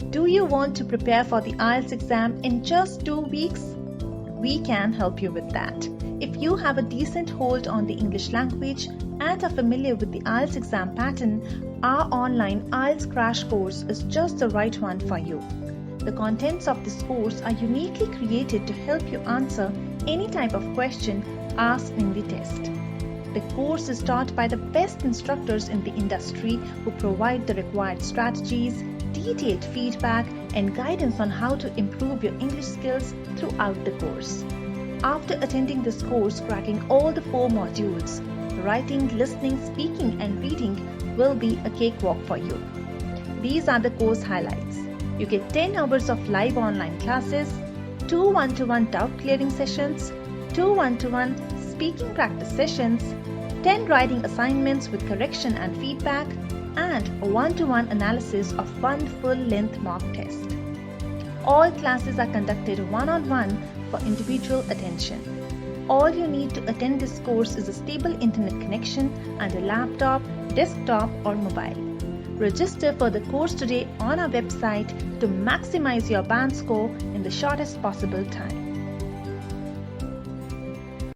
Do you want to prepare for the IELTS exam in just 2 weeks? We can help you with that. If you have a decent hold on the English language and are familiar with the IELTS exam pattern, our online IELTS Crash Course is just the right one for you. The contents of this course are uniquely created to help you answer any type of question asked in the test. The course is taught by the best instructors in the industry who provide the required strategies, detailed feedback, and guidance on how to improve your English skills throughout the course. After attending this course, cracking all the 4 modules, writing, listening, speaking, and reading will be a cakewalk for you. These are the course highlights. You get 10 hours of live online classes, 2 one-to-one doubt clearing sessions, 2 one-to-one speaking practice sessions, 10 writing assignments with correction and feedback, and a one-to-one analysis of 1 full-length mock test. All classes are conducted one-on-one for individual attention. All you need to attend this course is a stable internet connection and a laptop, desktop, or mobile. Register for the course today on our website to maximize your band score in the shortest possible time.